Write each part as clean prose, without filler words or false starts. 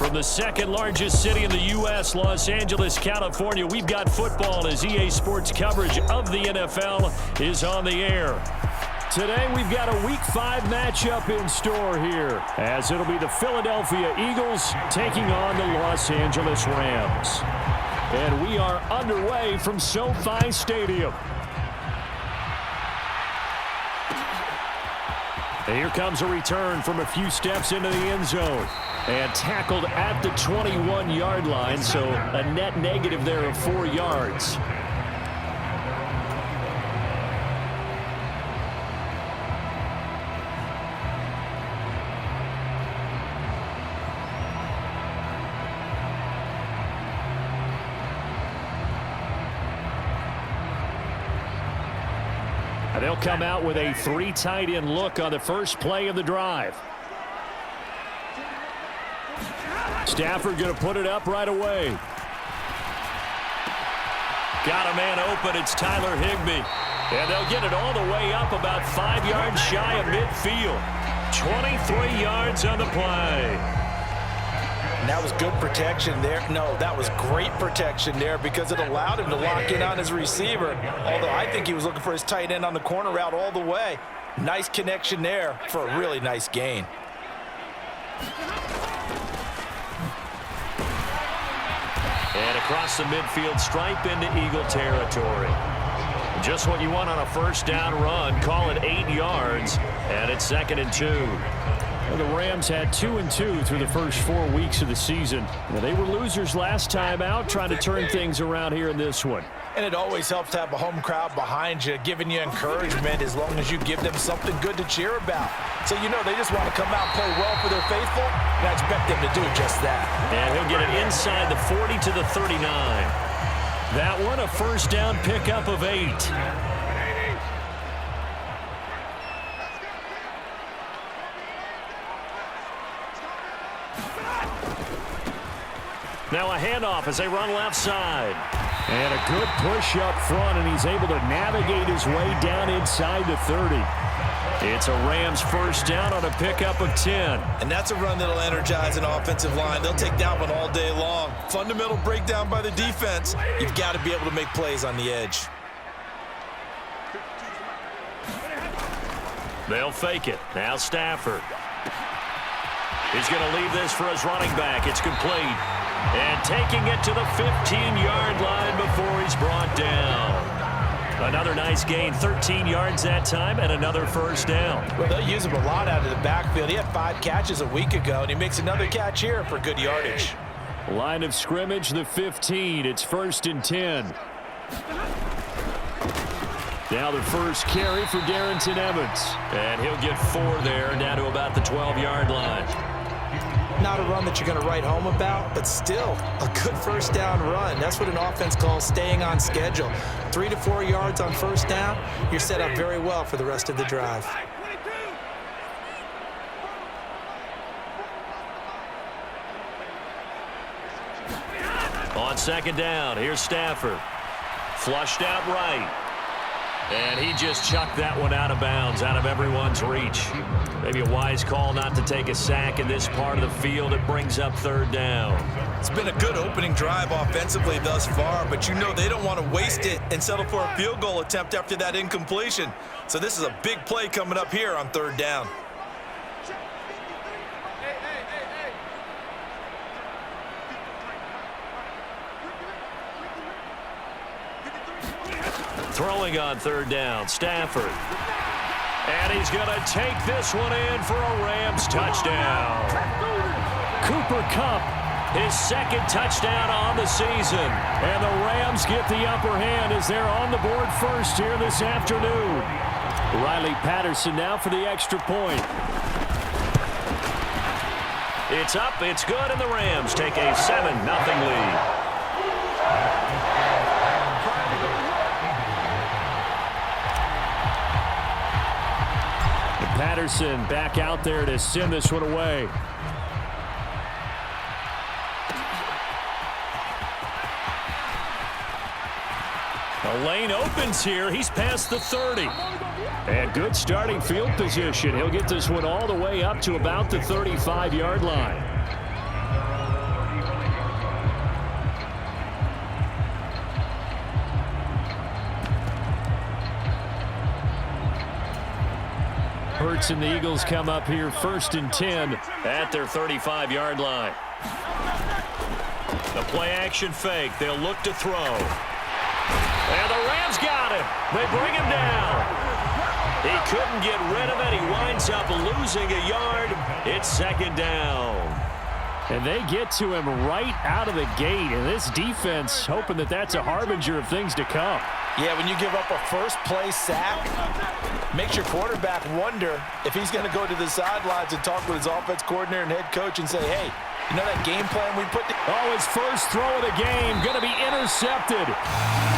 From the second largest city in the U.S., Los Angeles, California, we've got football as EA Sports coverage of the NFL is on the air. Today, we've got a Week 5 matchup in store here, as it'll be the Philadelphia Eagles taking on the Los Angeles Rams. And we are underway from SoFi Stadium. And here comes a return from a few steps into the end zone. And tackled at the 21-yard line, so a net negative there of 4 yards. And they'll come out with a 3 tight end look on the first play of the drive. Stafford going to put it up right away. Got a man open. It's Tyler Higbee. And they'll get it all the way up about 5 yards shy of midfield. 23 yards on the play. And that was good protection there. No, that was great protection there because it allowed him to lock in on his receiver. Although I think he was looking for his tight end on the corner route all the way. Nice connection there for a really nice gain. And across the midfield stripe into Eagle territory. Just what you want on a first down run. Call it 8 yards. And it's 2nd and 2. Well, the Rams had 2-2 through the first 4 weeks of the season. Now, they were losers last time out, trying to turn things around here in this one. And it always helps to have a home crowd behind you, giving you encouragement as long as you give them something good to cheer about. So, you know, they just want to come out and play well for their faithful, and I expect them to do just that. And he'll get it inside the 40 to the 39. That one, a first down pickup of 8. Now a handoff as they run left side. And a good push up front, and he's able to navigate his way down inside the 30. It's a Rams first down on a pickup of 10. And that's a run that'll energize an offensive line. They'll take that one all day long. Fundamental breakdown by the defense. You've got to be able to make plays on the edge. They'll fake it. Now Stafford. He's going to leave this for his running back. It's complete. And taking it to the 15-yard line before he's brought down. Another nice gain, 13 yards that time, and another first down. Well, they'll use him a lot out of the backfield. He had 5 catches a week ago, and he makes another catch here for good yardage. Line of scrimmage, the 15. It's 1st and 10. Now the first carry for Darrynton Evans. And he'll get 4 there, down to about the 12-yard line. Not a run that you're going to write home about, but still a good first down run. That's what an offense calls staying on schedule. 3 to 4 yards on first down, you're set up very well for the rest of the drive. On 2nd down, here's Stafford. Flushed out right. And he just chucked that one out of bounds, out of everyone's reach. Maybe a wise call not to take a sack in this part of the field. It brings up 3rd down. It's been a good opening drive offensively thus far, but you know they don't want to waste it and settle for a field goal attempt after that incompletion. So this is a big play coming up here on 3rd down. Throwing on 3rd down, Stafford. And he's going to take this one in for a Rams touchdown. Cooper Kupp, his 2nd touchdown on the season. And the Rams get the upper hand as they're on the board first here this afternoon. Riley Patterson now for the extra point. It's up, it's good, and the Rams take a 7-0 lead. Patterson back out there to send this one away. The lane opens here. He's past the 30. And good starting field position. He'll get this one all the way up to about the 35-yard line. Hurts and the Eagles come up here 1st and 10 at their 35-yard line. The play-action fake. They'll look to throw. And the Rams got him. They bring him down. He couldn't get rid of it. He winds up losing a yard. It's 2nd down. And they get to him right out of the gate. And this defense hoping that that's a harbinger of things to come. Yeah, when you give up a first-play sack, makes your quarterback wonder if he's going to go to the sidelines and talk with his offense coordinator and head coach and say, hey, you know that game plan we put together? Oh, his first throw of the game going to be intercepted.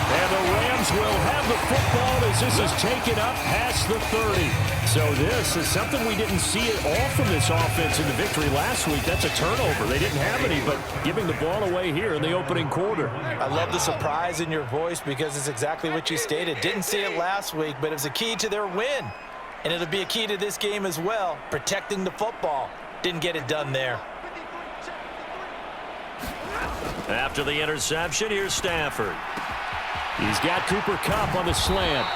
And the Rams will have the football as this is taken up past the 30. So this is something we didn't see at all from this offense in the victory last week. That's a turnover. They didn't have any, but giving the ball away here in the opening quarter. I love the surprise in your voice because it's exactly what you stated. Didn't see it last week, but it was a key to their win. And it'll be a key to this game as well, protecting the football. Didn't get it done there. After the interception, here's Stafford. He's got Cooper Kupp on the slant.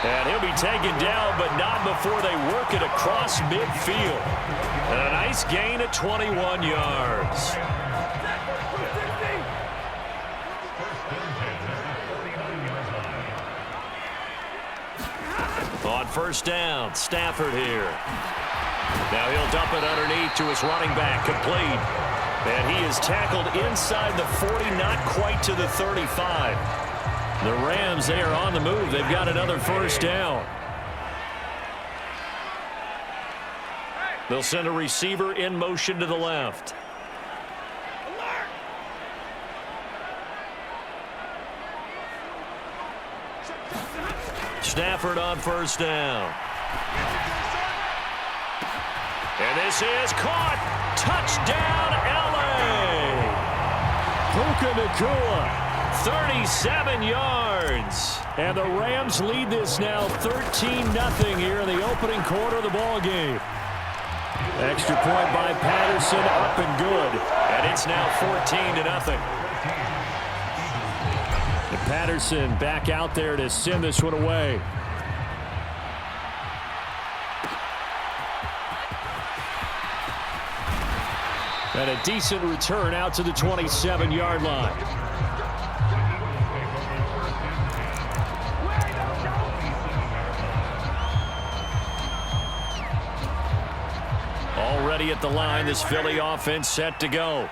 And he'll be taken down, but not before they work it across midfield. And a nice gain of 21 yards. On 1st down, Stafford here. Now he'll dump it underneath to his running back, complete. And he is tackled inside the 40, not quite to the 35. The Rams, they are on the move. They've got another 1st down. They'll send a receiver in motion to the left. Stafford on 1st down. And this is caught. Touchdown, L.A. Puka Nacua, 37 yards. And the Rams lead this now 13-0 here in the opening quarter of the ball game. Extra point by Patterson, up and good. And it's now 14-0. And Patterson back out there to send this one away. And a decent return out to the 27-yard line. Already at the line, this Philly offense set to go.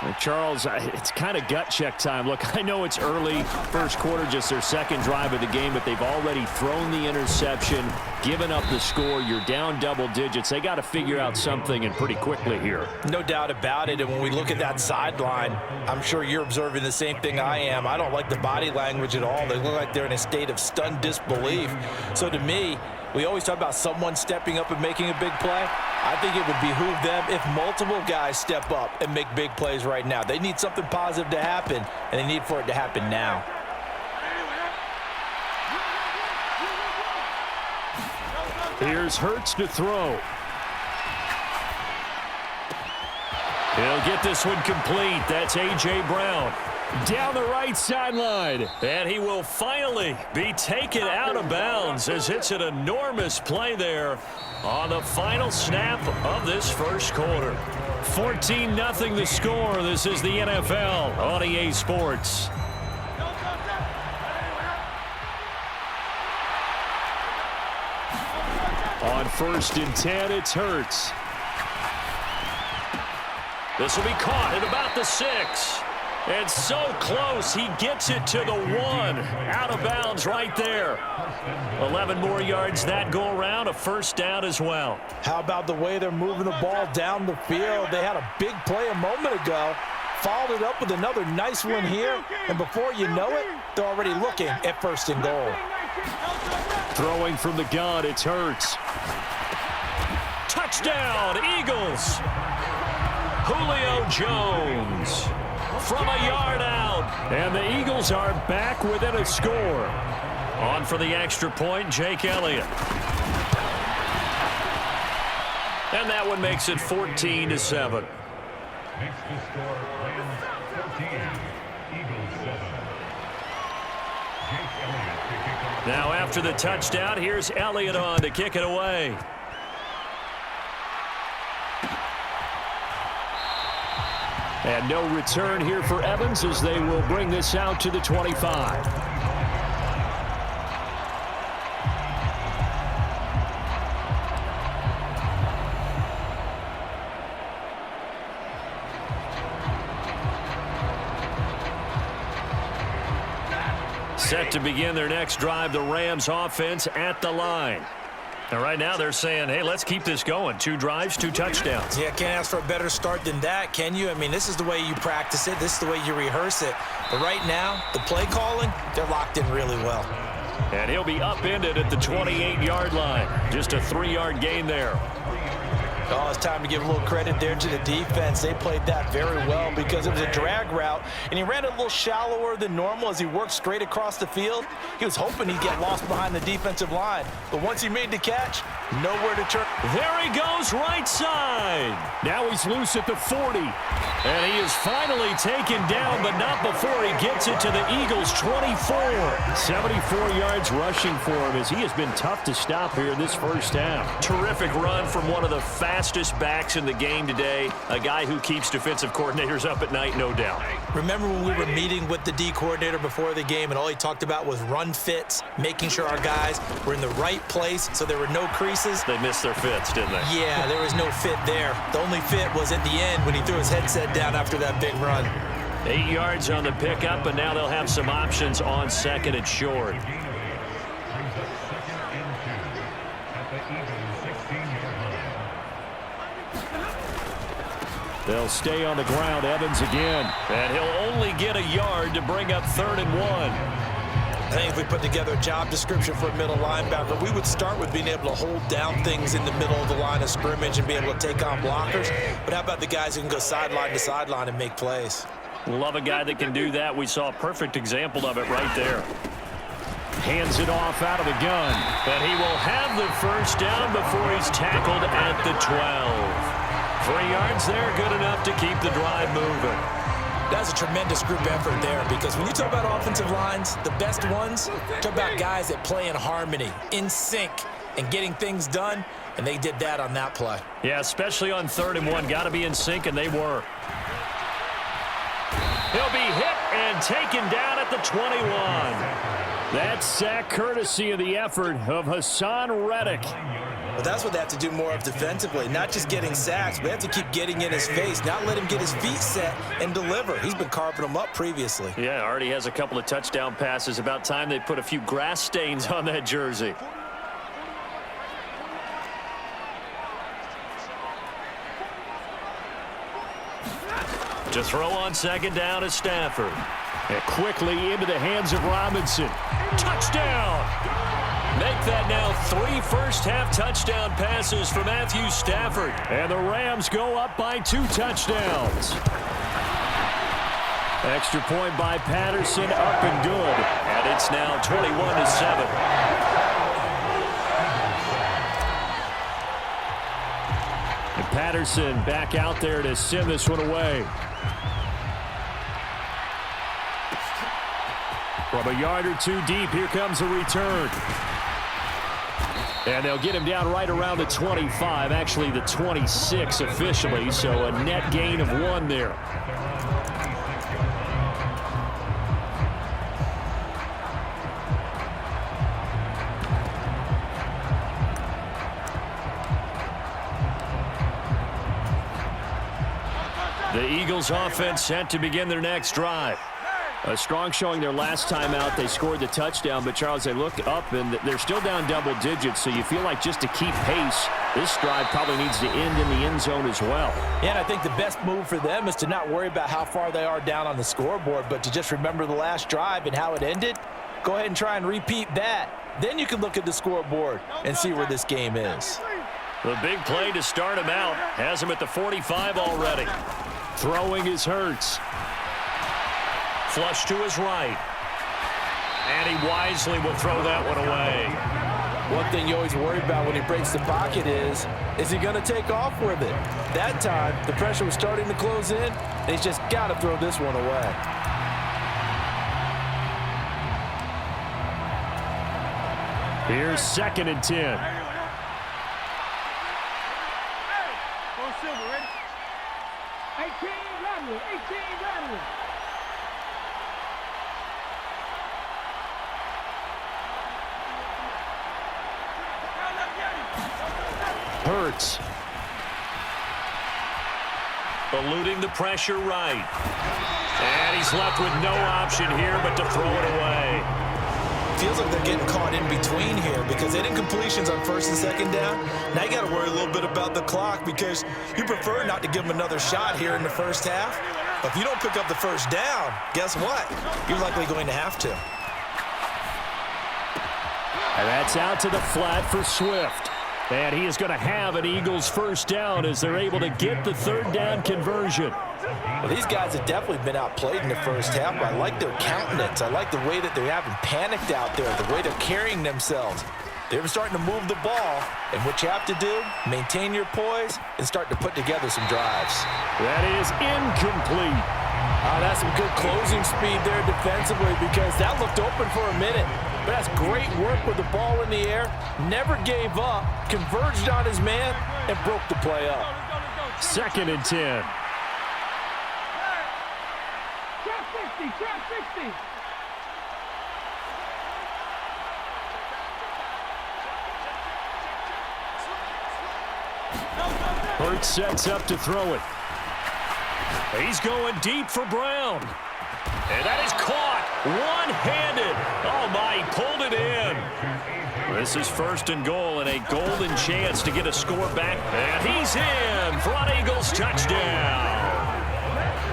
Well, Charles, it's kind of gut check time. Look, I know it's early, first quarter, just their second drive of the game, but they've already thrown the interception, given up the score. You're down double digits. They got to figure out something, and pretty quickly here. No doubt about it, and when we look at that sideline, I'm sure you're observing the same thing I am. I don't like the body language at all. They look like they're in a state of stunned disbelief. So to me, we always talk about someone stepping up and making a big play. I think it would behoove them if multiple guys step up and make big plays right now. They need something positive to happen, and they need for it to happen now. Here's Hurts to throw. He'll get this one complete. That's A.J. Brown. Down the right sideline. And he will finally be taken out of bounds as it's an enormous play there on the final snap of this first quarter. 14-0 the score. This is the NFL on EA Sports. On 1st and 10, it's Hurts. This will be caught at about the 6. And so close, he gets it to the 1. Out of bounds right there. 11 more yards that go around, a 1st down as well. How about the way they're moving the ball down the field? They had a big play a moment ago. Followed it up with another nice one here. And before you know it, they're already looking at 1st and goal. Throwing from the gun, it's Hurts. Touchdown, Eagles. Julio Jones from a yard out. And the Eagles are back within a score. On for the extra point, Jake Elliott. And that one makes it 14-7. Makes the score Rams 14, Eagles 7. Jake Elliott to kick off. Now after the touchdown, here's Elliott on to kick it away. And no return here for Evans as they will bring this out to the 25. Set to begin their next drive, the Rams offense at the line. And right now they're saying, hey, let's keep this going. 2 drives, 2 touchdowns. Yeah, can't ask for a better start than that, can you? I mean, this is the way you practice it. This is the way you rehearse it. But right now, the play calling, they're locked in really well. And he'll be upended at the 28-yard line. Just a 3-yard gain there. Oh, it's time to give a little credit there to the defense. They played that very well because it was a drag route, and he ran a little shallower than normal as he worked straight across the field. He was hoping he'd get lost behind the defensive line, but once he made the catch, nowhere to turn. There he goes, right side. Now he's loose at the 40, and he is finally taken down, but not before he gets it to the Eagles' 24. 74 yards rushing for him as he has been tough to stop here in this first half. Terrific run from one of the fastest backs in the game today, a guy who keeps defensive coordinators up at night, no doubt. Remember when we were meeting with the D coordinator before the game and all he talked about was run fits, making sure our guys were in the right place so there were no creases? They missed their fits, didn't they? Yeah, there was no fit there. The only fit was at the end when he threw his headset down after that big run. 8 yards on the pickup, and now they'll have some options on 2nd and short. They'll stay on the ground. Evans again. And he'll only get a yard to bring up 3rd and 1. I think if we put together a job description for a middle linebacker, we would start with being able to hold down things in the middle of the line of scrimmage and be able to take on blockers. But how about the guys who can go sideline to sideline and make plays? Love a guy that can do that. We saw a perfect example of it right there. Hands it off out of the gun. And he will have the first down before he's tackled at the 12. 3 yards there, good enough to keep the drive moving. That's a tremendous group effort there because when you talk about offensive lines, the best ones, talk about guys that play in harmony, in sync, and getting things done, and they did that on that play. Yeah, especially on 3rd and 1. Got to be in sync, and they were. He'll be hit and taken down at the 21. That sack courtesy of the effort of Hassan Reddick. But that's what they have to do more of defensively, not just getting sacks, but they have to keep getting in his face, not let him get his feet set and deliver. He's been carving them up previously. Yeah, already has a couple of touchdown passes. About time they put a few grass stains on that jersey. To throw on 2nd down is Stafford. And quickly into the hands of Robinson. Touchdown! Make that now 3 first-half touchdown passes for Matthew Stafford. And the Rams go up by 2 touchdowns. Extra point by Patterson, up and good. And it's now 21-7. And Patterson back out there to send this one away. From a yard or 2 deep, here comes a return. And they'll get him down right around the 25, actually the 26 officially, so a net gain of 1 there. The Eagles offense set to begin their next drive. A strong showing their last time out. They scored the touchdown, but, Charles, they look up, and they're still down double digits, so you feel like just to keep pace, this drive probably needs to end in the end zone as well. Yeah, and I think the best move for them is to not worry about how far they are down on the scoreboard, but to just remember the last drive and how it ended. Go ahead and try and repeat that. Then you can look at the scoreboard and see where this game is. The big play to start him out has him at the 45 already. Throwing is Hurts. Flush to his right. And he wisely will throw that one away. One thing you always worry about when he breaks the pocket is he going to take off with it? That time, the pressure was starting to close in, and he's just got to throw this one away. Here's 2nd and 10. Hey, 18, Hurts. Eluding the pressure right. And he's left with no option here but to throw it away. Feels like they're getting caught in between here because they didn't completions on first and second down. Now you got to worry a little bit about the clock because you prefer not to give them another shot here in the first half. But if you don't pick up the first down, guess what? You're likely going to have to. And that's out to the flat for Swift. And he is going to have an Eagles first down as they're able to get the third down conversion. Well, these guys have definitely been outplayed in the first half, but I like their countenance. I like the way that they haven't panicked out there, the way they're carrying themselves. They're starting to move the ball, and what you have to do, maintain your poise and start to put together some drives. That is incomplete. That's some good closing speed there defensively because that looked open for a minute. But that's great work with the ball in the air. Never gave up, converged on his man, and broke the play up. 2nd and 10. Trap 60. Hurts sets up to throw it. He's going deep for Brown. And that is caught one-handed. Oh, my, he pulled it in. This is 1st and goal and a golden chance to get a score back. And he's in for an Eagles touchdown.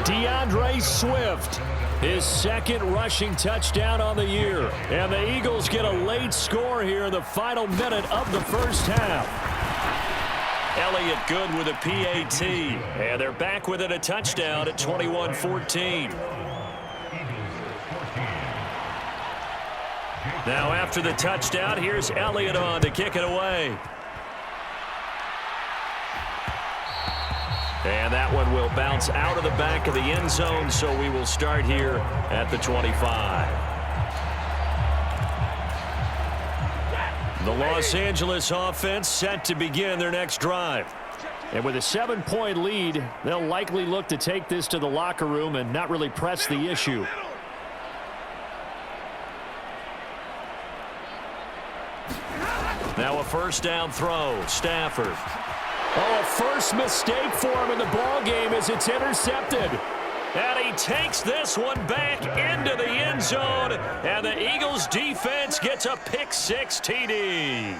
DeAndre Swift, his 2nd rushing touchdown on the year. And the Eagles get a late score here in the final minute of the first half. Elliott good with a PAT. And they're back within a touchdown at 21-14. Now after the touchdown, here's Elliott on to kick it away. And that one will bounce out of the back of the end zone, so we will start here at the 25. The Los Angeles offense set to begin their next drive. And with a 7-point lead, they'll likely look to take this to the locker room and not really press the issue. Now a first down throw, Stafford. Oh, a first mistake for him in the ball game as it's intercepted. And he takes this one back into the end zone, and the Eagles defense gets a pick-6 TD.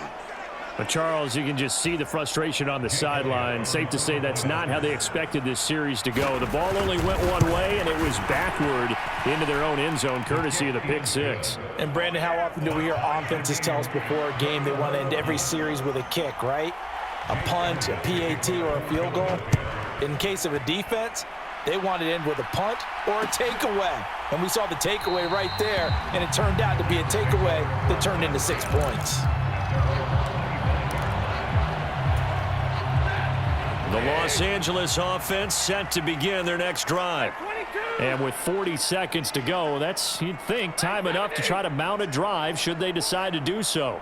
But Charles, you can just see the frustration on the sideline. Safe to say that's not how they expected this series to go. The ball only went one way, and it was backward into their own end zone, courtesy of the pick-6. And Brandon, how often do we hear offenses tell us before a game they want to end every series with a kick, right? A punt, a PAT, or a field goal. In case of a defense, they want to end with a punt or a takeaway. And we saw the takeaway right there, and it turned out to be a takeaway that turned into 6 points. The Los Angeles offense set to begin their next drive. And with 40 seconds to go, that's, you'd think, time enough to try to mount a drive should they decide to do so.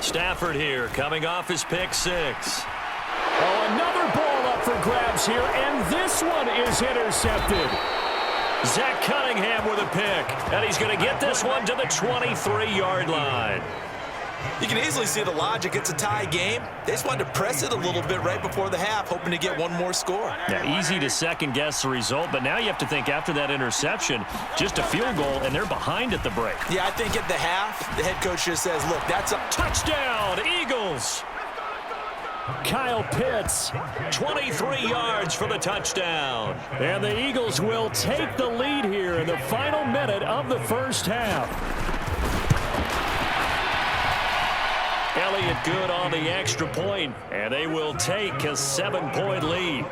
Stafford here, coming off his pick-6. Oh, another ball up for grabs here, and this one is intercepted. Zach Cunningham with a pick, and he's going to get this one to the 23-yard line. You can easily see the logic. It's a tie game. They just wanted to press it a little bit right before the half, hoping to get one more score. Yeah, easy to second-guess the result, but now you have to think after that interception, just a field goal, and they're behind at the break. Yeah, I think at the half, the head coach just says, look, that's a touchdown, Eagles. Kyle Pitts, 23 yards for the touchdown. And the Eagles will take the lead here in the final minute of the first half. Elliott good on the extra point, and they will take a 7-point lead.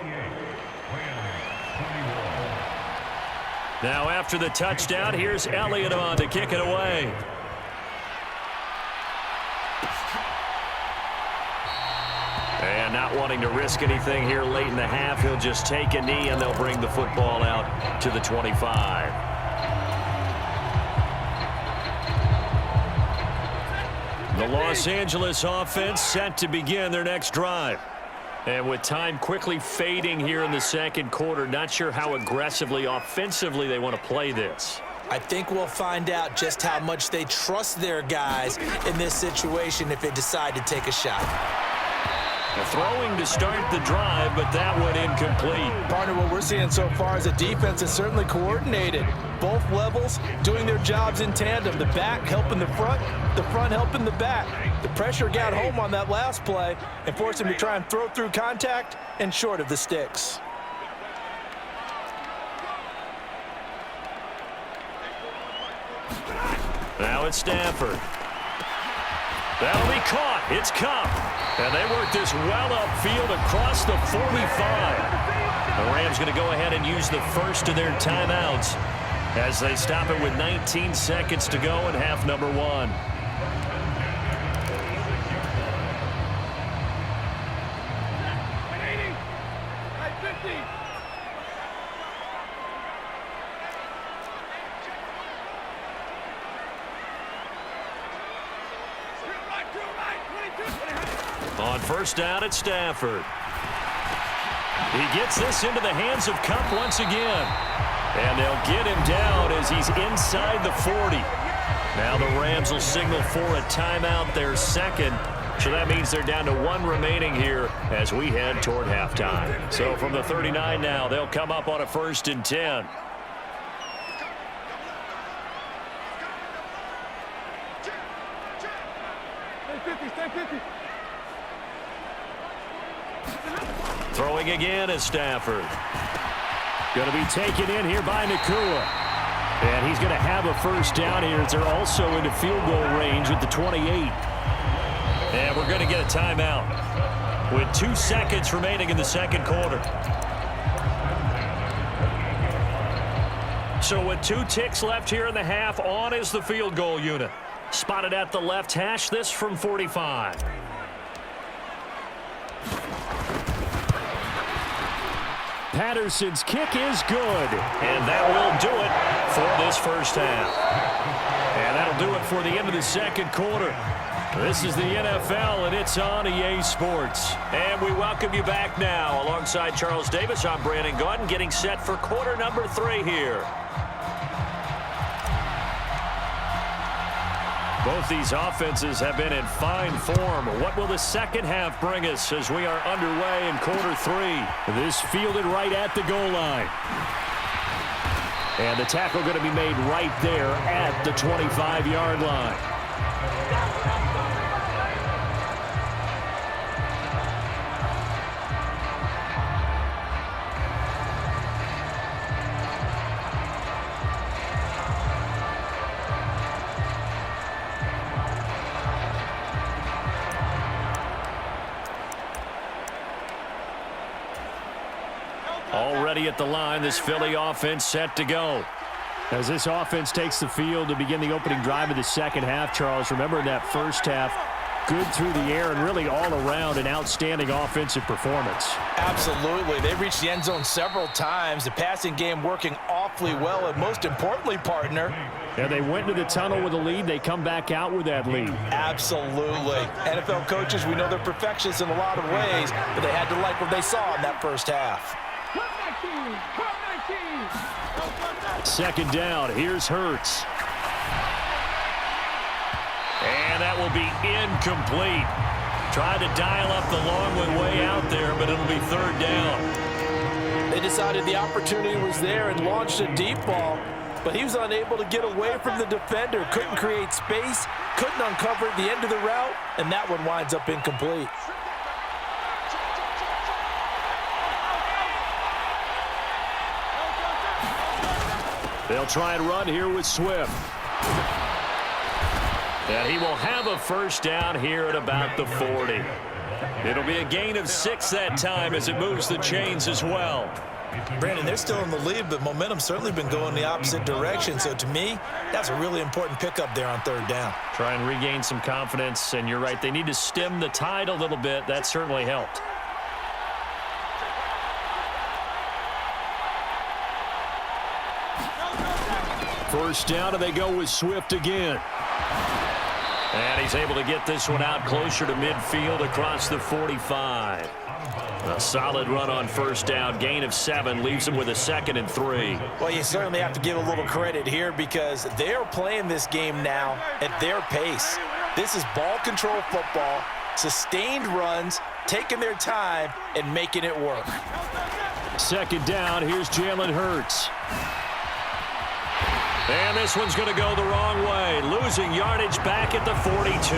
Now after the touchdown, here's Elliott on to kick it away. And not wanting to risk anything here late in the half, he'll just take a knee and they'll bring the football out to the 25. The The Los Angeles offense set to begin their next drive. And with time quickly fading here in the second quarter, not sure how aggressively, offensively they want to play this. I think we'll find out just how much they trust their guys in this situation if they decide to take a shot. Throwing to start the drive, but that one incomplete. Partner, what we're seeing so far is a defense that's certainly coordinated. Both levels doing their jobs in tandem. The back helping the front helping the back. The pressure got home on that last play and forced him to try and throw through contact and short of the sticks. Now it's Stafford. That'll be caught. It's Kupp. And they work this well upfield across the 45. The Rams going to go ahead and use the first of their timeouts as they stop it with 19 seconds to go in half number one. On first down at Stafford. He gets this into the hands of Kupp once again. And they'll get him down as he's inside the 40. Now the Rams will signal for a timeout, their second. So that means they're down to one remaining here as we head toward halftime. So from the 39 now, they'll come up on a 1st and 10. Throwing again is Stafford. Going to be taken in here by Nacua. And he's going to have a first down here as they're also into field goal range at the 28. And we're going to get a timeout with 2 seconds remaining in the second quarter. So with 2 ticks left here in the half, on is the field goal unit. Spotted at the left hash, this from 45. Patterson's kick is good. And that will do it for this first half. And that'll do it for the end of the second quarter. This is the NFL, and it's on EA Sports. And we welcome you back now. Alongside Charles Davis, I'm Brandon Gaudin, getting set for quarter number 3 here. Both these offenses have been in fine form. What will the second half bring us as we are underway in quarter 3? This fielded right at the goal line. And the tackle going to be made right there at the 25-yard line. Already at the line, this Philly offense set to go. As this offense takes the field to begin the opening drive of the second half, Charles, remember in that first half, good through the air and really all around an outstanding offensive performance. Absolutely. They reached the end zone several times. The passing game working awfully well, and most importantly, partner. And they went to the tunnel with a lead. They come back out with that lead. Absolutely. NFL coaches, we know they're perfectionists in a lot of ways, but they had to like what they saw in that first half. Second down, here's Hurts. And that will be incomplete. Tried to dial up the long one way out there, but it'll be third down. They decided the opportunity was there and launched a deep ball, but he was unable to get away from the defender. Couldn't create space, couldn't uncover the end of the route, and that one winds up incomplete. They'll try and run here with Swift. And he will have a first down here at about the 40. It'll be a gain of 6 that time as it moves the chains as well. Brandon, they're still in the lead, but momentum's certainly been going the opposite direction. So to me, that's a really important pickup there on third down. Try and regain some confidence, and you're right, they need to stem the tide a little bit. That certainly helped. First down, and they go with Swift again. And he's able to get this one out closer to midfield across the 45. A solid run on first down. Gain of 7 leaves him with a 2nd and 3. Well, you certainly have to give a little credit here because they're playing this game now at their pace. This is ball control football, sustained runs, taking their time, and making it work. 2nd down, here's Jalen Hurts. And this one's going to go the wrong way, losing yardage back at the 42.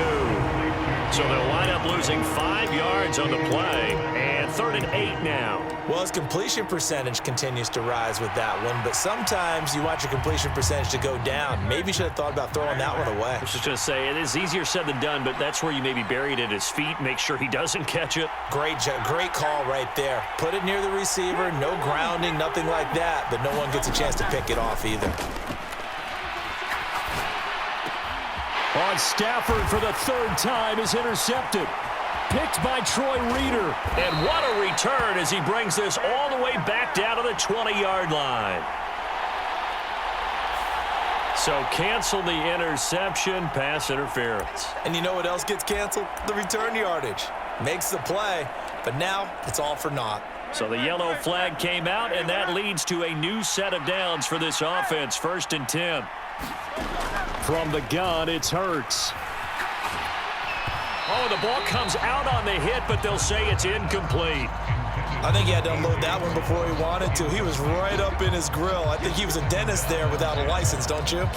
So they'll wind up losing 5 yards on the play, and 3rd and 8 now. Well, his completion percentage continues to rise with that one, but sometimes you want your completion percentage to go down. Maybe you should have thought about throwing that one away. I was just going to say, it is easier said than done, but that's where you maybe bury it at his feet, make sure he doesn't catch it. Great call right there. Put it near the receiver, no grounding, nothing like that, but no one gets a chance to pick it off either. On Stafford for the 3rd time is intercepted. Picked by Troy Reeder. And what a return as he brings this all the way back down to the 20-yard line. So cancel the interception, pass interference. And you know what else gets canceled? The return yardage. Makes the play, but now it's all for naught. So the yellow flag came out, and that leads to a new set of downs for this offense. 1st and 10. From the gun, it's Hurts. Oh, the ball comes out on the hit, but they'll say it's incomplete. I think he had to unload that one before he wanted to. He was right up in his grill. I think he was a dentist there without a license, don't you?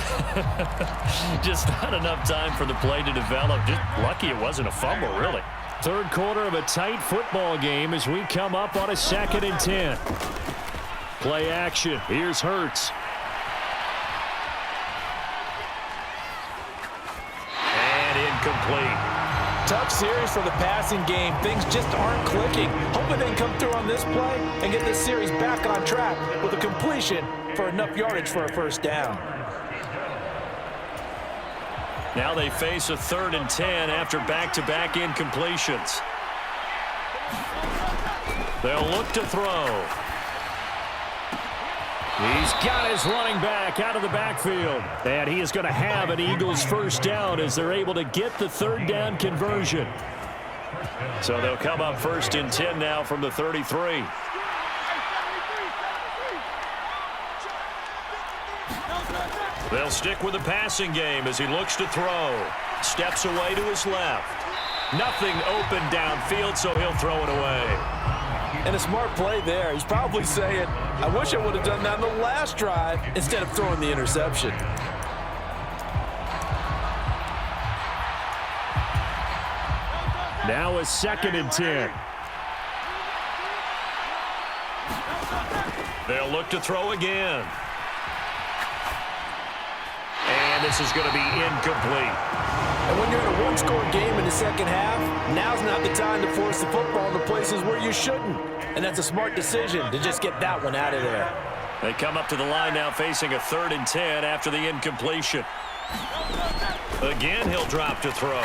Just not enough time for the play to develop. Just lucky it wasn't a fumble, really. 3rd quarter of a tight football game as we come up on a 2nd and 10. Play action. Here's Hurts. Complete. Tough series for the passing game. Things just aren't clicking. Hoping they can come through on this play and get this series back on track with a completion for enough yardage for a 1st down. Now they face a 3rd and 10 after back-to-back incompletions. They'll look to throw. He's got his running back out of the backfield. And he is going to have an Eagles 1st down as they're able to get the 3rd down conversion. So they'll come up 1st and 10 now from the 33. They'll stick with the passing game as he looks to throw. Steps away to his left. Nothing open downfield, so he'll throw it away. And a smart play there. He's probably saying, I wish I would have done that on the last drive instead of throwing the interception. Now a 2nd and 10. They'll look to throw again. And this is going to be incomplete. And when you're in a one-score game in the 2nd half, now's not the time to force the football in the places where you shouldn't. And that's a smart decision to just get that one out of there. They come up to the line now facing a 3rd and 10 after the incompletion. Again, he'll drop to throw.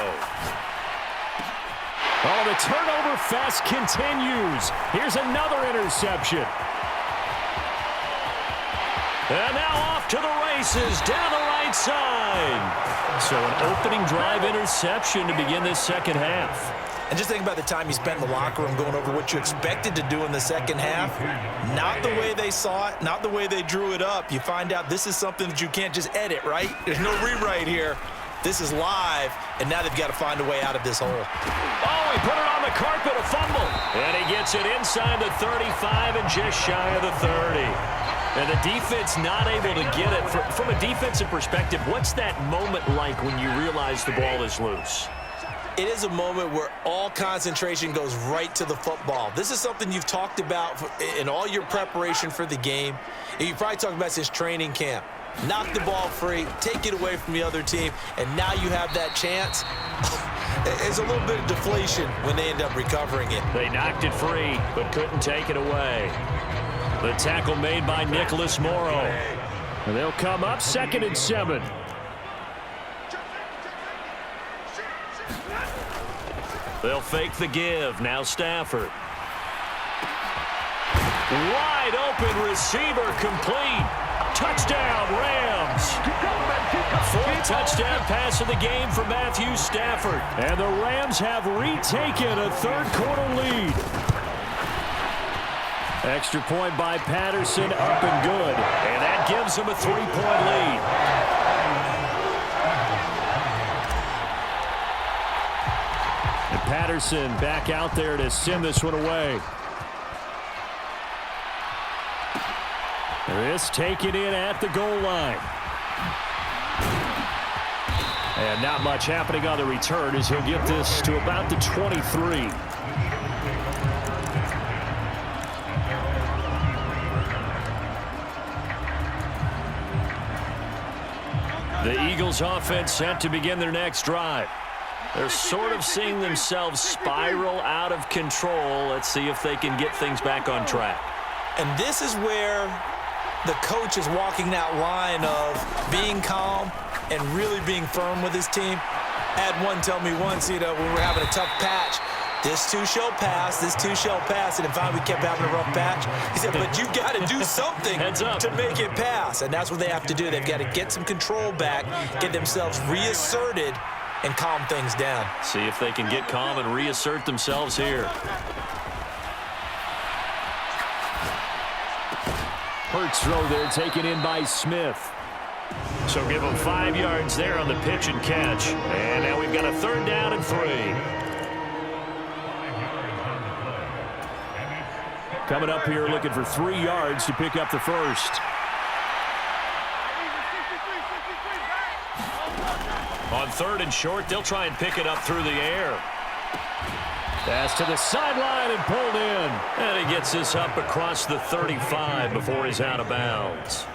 Oh, the turnover fest continues. Here's another interception. And now off to the races down the right side. So an opening drive interception to begin this 2nd half. And just think about the time you spent in the locker room going over what you expected to do in the 2nd half. Not the way they saw it, not the way they drew it up. You find out this is something that you can't just edit, right? There's no rewrite here. This is live, and now they've got to find a way out of this hole. Oh, he put it on the carpet, a fumble. And he gets it inside the 35 and just shy of the 30. And the defense not able to get it. From a defensive perspective, what's that moment like when you realize the ball is loose? It is a moment where all concentration goes right to the football. This is something you've talked about in all your preparation for the game. And you probably talked about since training camp. Knock the ball free, take it away from the other team, and now you have that chance. There's a little bit of deflation when they end up recovering it. They knocked it free, but couldn't take it away. The tackle made by Nicholas Morrow. And they'll come up 2nd and 7. They'll fake the give. Now Stafford. Wide open receiver complete. Touchdown, Rams. Touchdown pass of the game for Matthew Stafford. And the Rams have retaken a third-quarter lead. Extra point by Patterson, up and good. And that gives them a 3-point lead. And Patterson back out there to send this one away. This taken in at the goal line. And not much happening on the return as he'll get this to about the 23. The Eagles offense set to begin their next drive. They're sort of seeing themselves spiral out of control. Let's see if they can get things back on track. And this is where the coach is walking that line of being calm and really being firm with his team. I had one tell me once, when we're having a tough patch, this too shall pass, this too shall pass. And finally we kept having a rough patch. He said, but you got to do something to make it pass. And that's what they have to do. They've got to get some control back, get themselves reasserted, and calm things down. See if they can get calm and reassert themselves here. Hurts throw there, taken in by Smith. So give them 5 yards there on the pitch and catch. And now we've got a 3rd down and 3. Coming up here looking for 3 yards to pick up the first. On 3rd and short, they'll try and pick it up through the air. Pass to the sideline and pulled in. And he gets this up across the 35 before he's out of bounds.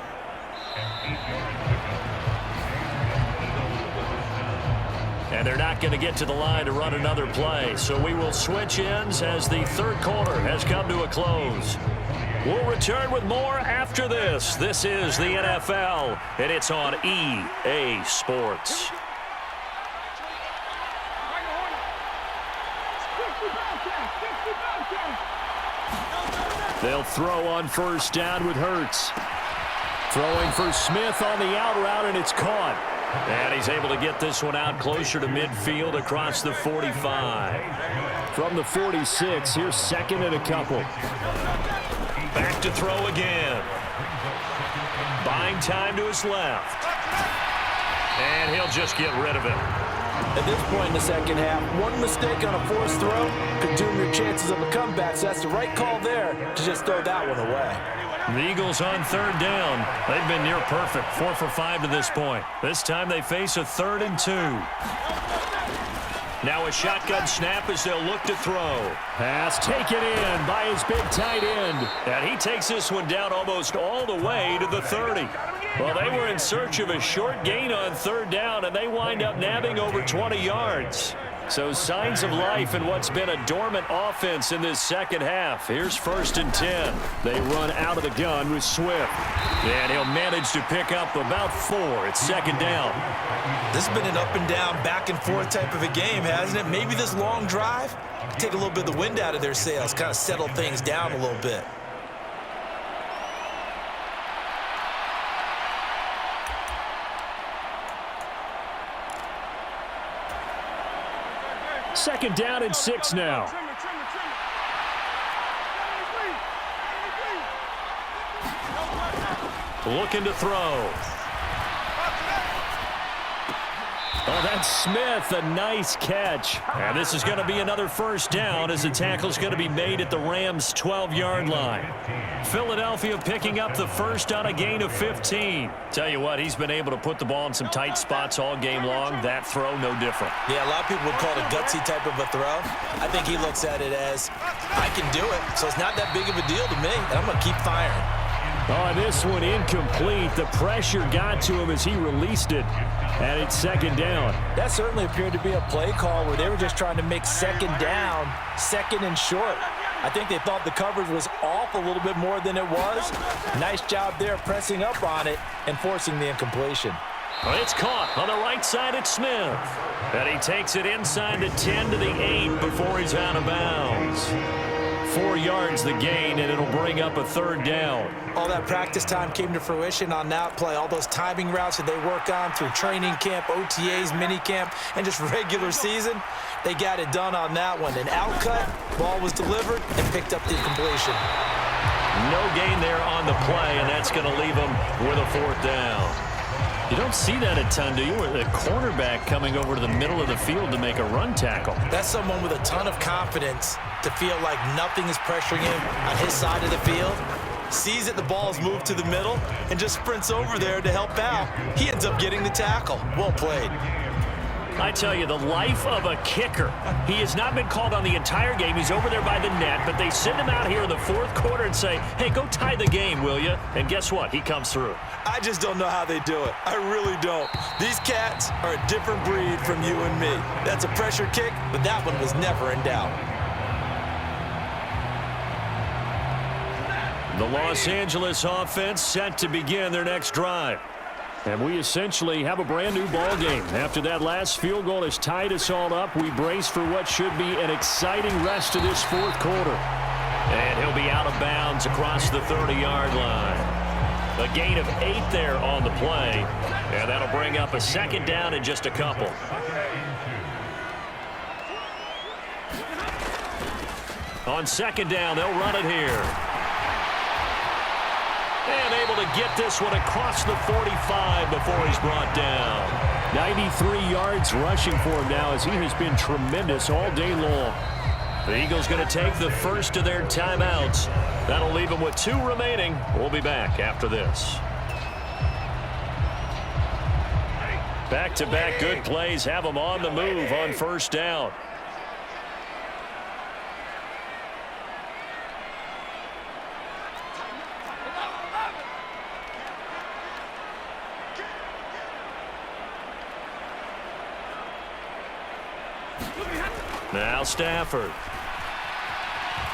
And they're not going to get to the line to run another play. So we will switch ends as the 3rd quarter has come to a close. We'll return with more after this. This is the NFL, and it's on EA Sports. They'll throw on 1st down with Hurts. Throwing for Smith on the out route, and it's caught. And he's able to get this one out closer to midfield across the 45. From the 46, here's 2nd and a couple. Back to throw again. Buying time to his left. And he'll just get rid of it. At this point in the second half, one mistake on a forced throw could doom your chances of a comeback. So that's the right call there to just throw that one away. The Eagles on 3rd down. They've been near perfect, 4 for 5 to this point. This time they face a 3rd and 2. Now a shotgun snap as they'll look to throw. Pass taken in by his big tight end. And he takes this one down almost all the way to the 30. Well, they were in search of a short gain on 3rd down, and they wind up nabbing over 20 yards. So signs of life in what's been a dormant offense in this second half. Here's 1st and 10. They run out of the gun with Swift. And he'll manage to pick up about 4. It's 2nd down. This has been an up and down, back and forth type of a game, hasn't it? Maybe this long drive take a little bit of the wind out of their sails, kind of settle things down a little bit. Second down and 6 now. Looking to throw. Oh, that's Smith, a nice catch. And this is going to be another 1st down as the tackle's going to be made at the Rams' 12-yard line. Philadelphia picking up the first on a gain of 15. Tell you what, he's been able to put the ball in some tight spots all game long. That throw, no different. Yeah, a lot of people would call it a gutsy type of a throw. I think he looks at it as, I can do it, so it's not that big of a deal to me, and I'm going to keep firing. Oh, this one incomplete. The pressure got to him as he released it. And it's 2nd down. That certainly appeared to be a play call where they were just trying to make 2nd down, 2nd and short. I think they thought the coverage was off a little bit more than it was. Nice job there pressing up on it and forcing the incompletion. Well, it's caught on the right side at Smith. And he takes it inside the 10 to the 8 before he's out of bounds. 4 yards the gain, and it'll bring up a 3rd down. All that practice time came to fruition on that play. All those timing routes that they work on through training camp, OTAs, mini camp, and just regular season, they got it done on that one. An outcut, ball was delivered, and picked up the completion. No gain there on the play, and that's going to leave them with a 4th down. You don't see that a ton, do you? The cornerback coming over to the middle of the field to make a run tackle. That's someone with a ton of confidence to feel like nothing is pressuring him on his side of the field. Sees that the ball is moved to the middle and just sprints over there to help out. He ends up getting the tackle. Well played. I tell you, the life of a kicker. He has not been called on the entire game. He's over there by the net, but they send him out here in the 4th quarter and say, hey, go tie the game, will you? And guess what? He comes through. I just don't know how they do it. I really don't. These cats are a different breed from you and me. That's a pressure kick, but that one was never in doubt. The Los Angeles offense set to begin their next drive. And we essentially have a brand new ball game. After that last field goal has tied us all up, we brace for what should be an exciting rest of this 4th quarter. And he'll be out of bounds across the 30-yard line. A gain of 8 there on the play. And that'll bring up a 2nd down in just a couple. On 2nd down, they'll run it here. And able to get this one across the 45 before he's brought down. 93 yards rushing for him now as he has been tremendous all day long. The Eagles going to take the first of their timeouts. That'll leave them with 2 remaining. We'll be back after this. Back-to-back good plays have them on the move on 1st down. Now Stafford.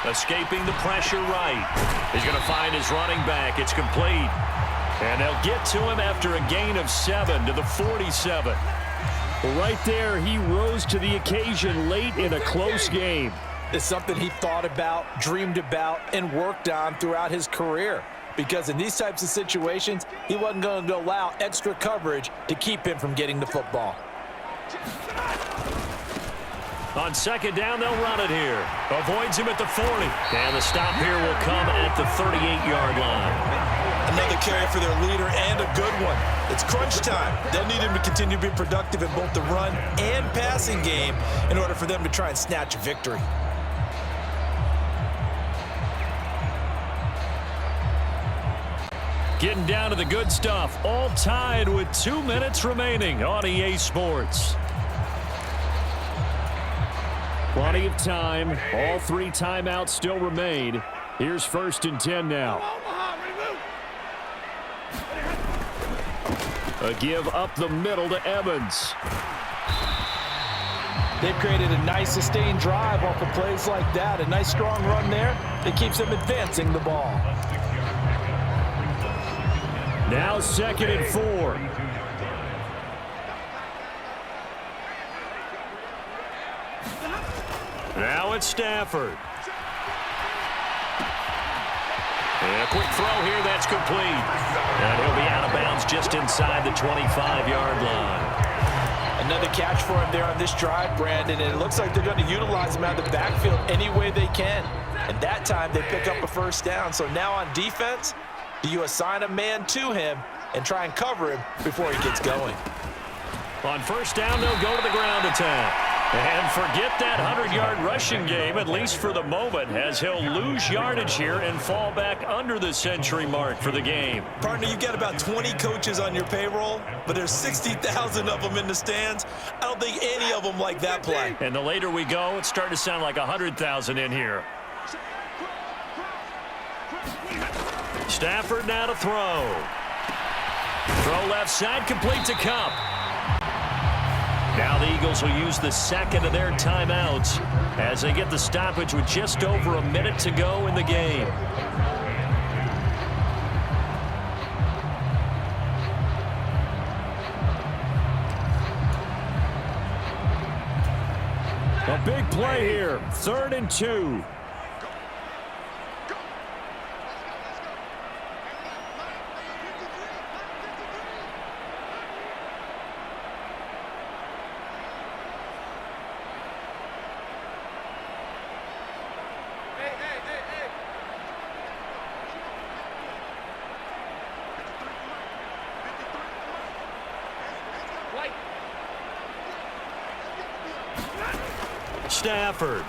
Escaping the pressure right. He's going to find his running back. It's complete. And they'll get to him after a gain of 7 to the 47. Right there, he rose to the occasion late in a close game. It's something he thought about, dreamed about, and worked on throughout his career. Because in these types of situations, he wasn't going to allow extra coverage to keep him from getting the football. On 2nd down, they'll run it here. Avoids him at the 40. And the stop here will come at the 38-yard line. Another carry for their leader and a good one. It's crunch time. They'll need him to continue to be productive in both the run and passing game in order for them to try and snatch a victory. Getting down to the good stuff. All tied with 2 minutes remaining on EA Sports. Plenty of time. All 3 timeouts still remain. Here's 1st and 10 now. A give up the middle to Evans. They've created a nice sustained drive off of plays like that. A nice strong run there that keeps them advancing the ball. Now 2nd and 4. Now it's Stafford. And a quick throw here, that's complete. And he'll be out of bounds just inside the 25-yard line. Another catch for him there on this drive, Brandon, and it looks like they're going to utilize him out of the backfield any way they can. And that time they pick up a 1st down. So now on defense, do you assign a man to him and try and cover him before he gets going? On 1st down, they'll go to the ground attack. And forget that 100-yard rushing game, at least for the moment, as he'll lose yardage here and fall back under the century mark for the game. Partner, you've got about 20 coaches on your payroll, but there's 60,000 of them in the stands. I don't think any of them like that play. And the later we go, it's starting to sound like 100,000 in here. Stafford now to throw. Throw left side, complete to Kupp. Now the Eagles will use the 2nd of their timeouts as they get the stoppage with just over a minute to go in the game. A big play here. 3rd and 2. Stafford.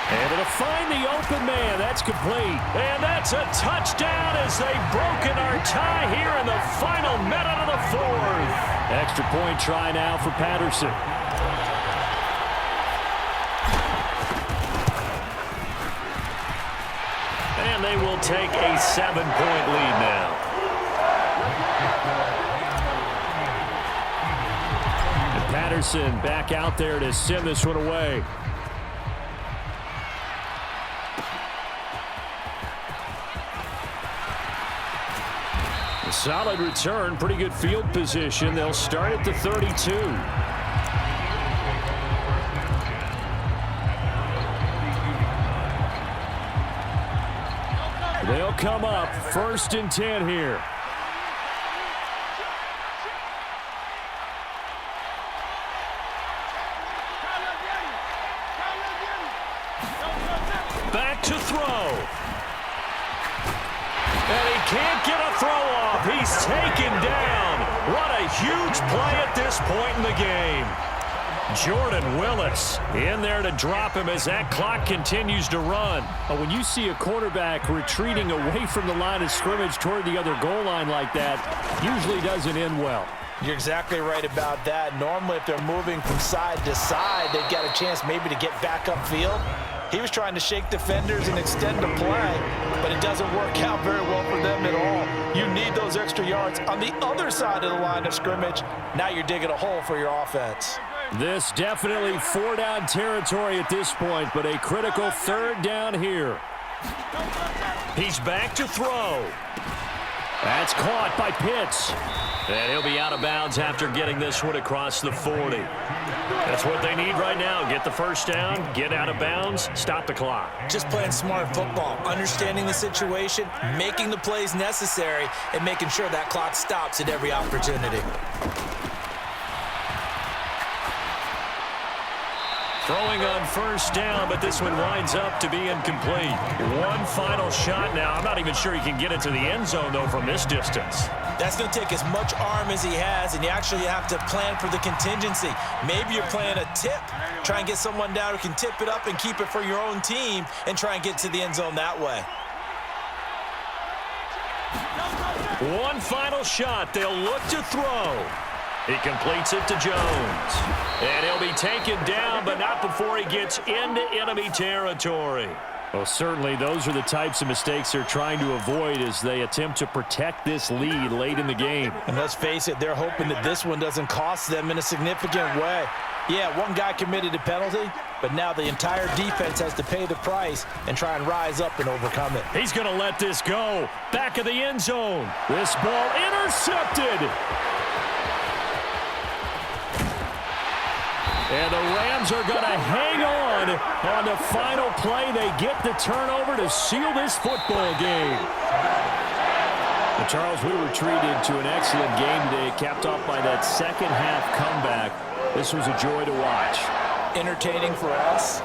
Able to find the open man. That's complete. And that's a touchdown as they've broken our tie here in the final minute of the fourth. Extra point try now for Patterson. And they will take a 7-point lead now. And Patterson back out there to send this one away. A solid return, pretty good field position. They'll start at the 32. They'll come up 1st and 10 here. Back to throw. And he can't get a throw off. He's taken down. What a huge play at this point in the game. Jordan Willis in there to drop him as that clock continues to run. When you see a quarterback retreating away from the line of scrimmage toward the other goal line like that, usually doesn't end well. You're exactly right about that. Normally, if they're moving from side to side, they've got a chance maybe to get back upfield. He was trying to shake defenders and extend the play, but it doesn't work out very well for them at all. You need those extra yards on the other side of the line of scrimmage. Now you're digging a hole for your offense. This definitely 4-down territory at this point, but a critical 3rd down here. He's back to throw. That's caught by Pitts. And he'll be out of bounds after getting this one across the 40. That's what they need right now. Get the first down, get out of bounds, stop the clock. Just playing smart football, understanding the situation, making the plays necessary, and making sure that clock stops at every opportunity. Throwing on 1st down, but this one winds up to be incomplete. One final shot now. I'm not even sure he can get it to the end zone, though, from this distance. That's going to take as much arm as he has, and you actually have to plan for the contingency. Maybe you're playing a tip. Try and get someone down who can tip it up and keep it for your own team and try and get to the end zone that way. One final shot. They'll look to throw. He completes it to Jones. And he'll be taken down, but not before he gets into enemy territory. Well, certainly those are the types of mistakes they're trying to avoid as they attempt to protect this lead late in the game. And let's face it, they're hoping that this one doesn't cost them in a significant way. Yeah, one guy committed a penalty, but now the entire defense has to pay the price and try and rise up and overcome it. He's going to let this go. Back of the end zone. This ball intercepted. And the Rams are going to hang on the final play. They get the turnover to seal this football game. And Charles, we were treated to an excellent game today, capped off by that second half comeback. This was a joy to watch. Entertaining for us,